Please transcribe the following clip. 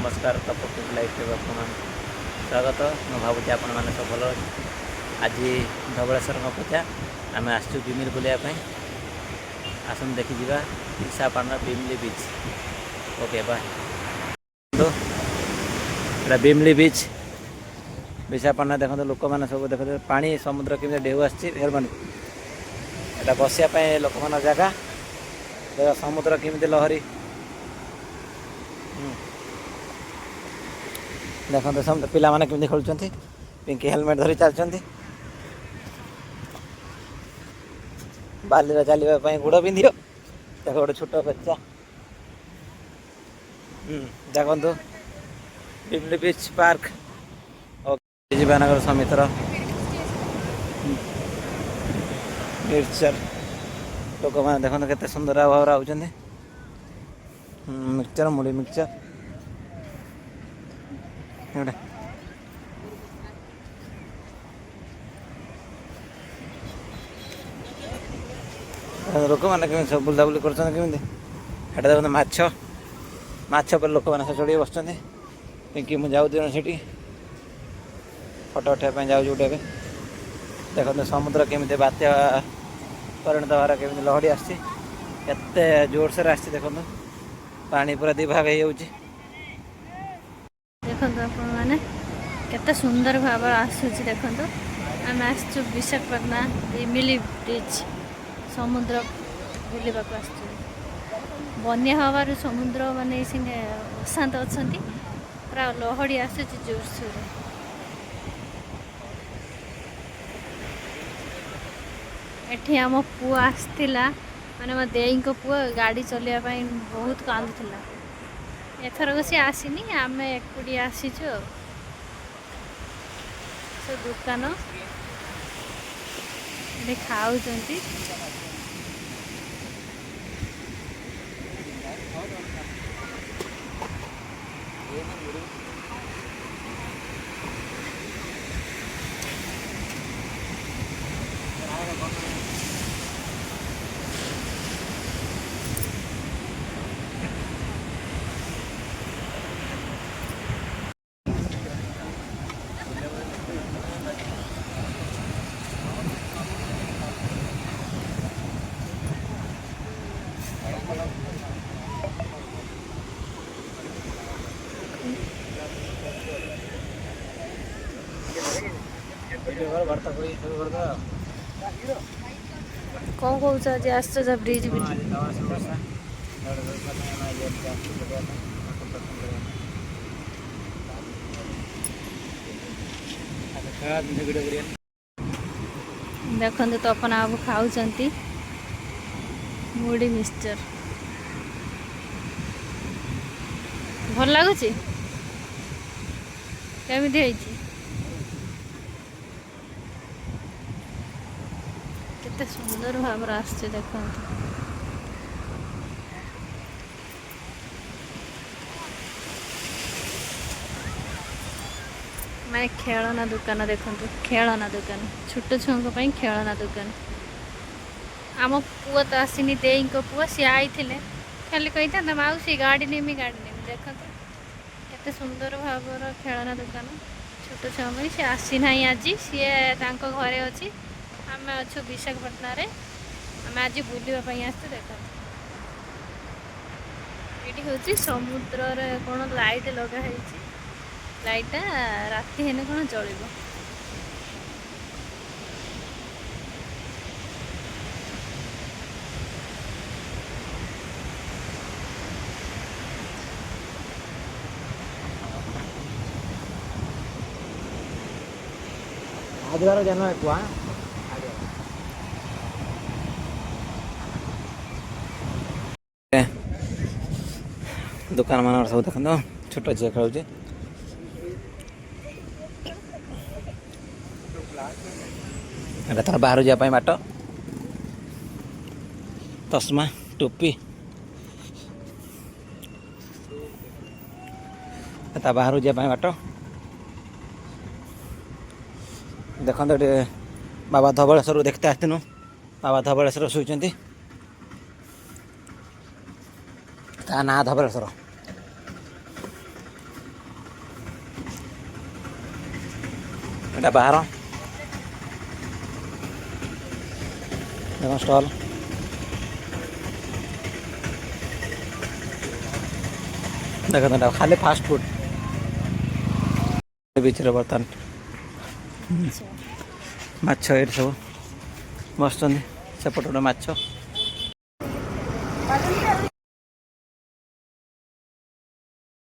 नमस्कार तपक लाइफ बर्तमान स्वागत मैं भावुँ आपण मैंने सब भल आज धवलेश्वर अपेक्षा आम आसचु बिमिल बुलायापी आसन देखी जा विशाखापाटना बिमली बीच ओके बाय बिमली बीच विशाखापाटना देखते लोक मैंने सब देखते पानी समुद्र केमी ढेउ आसटा बसापी लोक मान जगह समुद्र केमी लहरी देखते समझे पिला माने केमी खेलुंट पिंकी हेलमेट धरी चलती बाली चलने गुड़ पिंधि देख गोटे छोट बच्चा देखु बिमली बीच पार्क जीवानगर समितर मिक्सचर लोक मैंने देखते केते सुंदर भाव आउट मिक्सचर मुड़ी मिक्सचर लोक मैंने कमी सब बुलाबुली कर देखते माछ माछ पर लोक मैंने चढ़ी बस पिंकी मुझे जाऊँ से फटो उठाई जाऊँ गोटे देखते समुद्र केमी बात्या परिणत होवार केमी लहड़ी आसते जोर से आसती देखो पानी पूरा दिभाग हो देखो आपण मैंने केते सुंदर भाव आसूची देखो आम आसचु विशाखापाटना बिमिली बीच समुद्र बुलवा आस बन्या हबार समुद्र माने संगे अशांत अच्छा पूरा लहड़ी आसूची जोरसोर एठी आम पुआ आसला माने मो देई पुआ गाड़ी चलवाई बहुत कांदुला एथरक सी आसीनी आम एकुड़ी आसीचु से दुकान खाऊ कौन कौन आज आस ब्रिज भी देखते तपन बाबू खाऊ मुड़ी मिक्सचर भल लगुच केमी केते सुंदर भाव आसছে देखो मैं खेलना दुकान देखो खेलना दुकान छोट छुआ खेलना दुकान आम पुआ तो आसनी दे पुआ सी आई खाली कही था माउसी गाड़ी नेमी देखो केते सुंदर भाव खेलना दुकान छोट छुआ सी आसी ना आज सी घरे अच्छी आम अच्छु विशाखापाटना आम आज बुलवाई आसु देख ये हूँ समुद्र कौन लाइट लगाई लाइटा राति हेने कौन चलो आदिवार जन कुआ दुकान मान सब देख छोट झील खेलुचे तार बाहर जावाई बाट तस्मा टोपी बाहर जावाई बाट देखते बाबा धवलेश्वर देखते आसनु बाबा धवलेश्वर शुई ता ना धवलेश्वर এটা ବାହାର ଦେଖ ଷ୍ଟଲ୍ ଦେଖନ୍ତୁ ଏଇଟା ଖାଲି ଫାଷ୍ଟ ଫୁଡ୍ ବିଚ୍ରେ ବର୍ତ୍ତମାନ ମାଛ ଏଇଠି ସବୁ ବସୁଛନ୍ତି ସେପଟେ ଗୋଟେ ମାଛ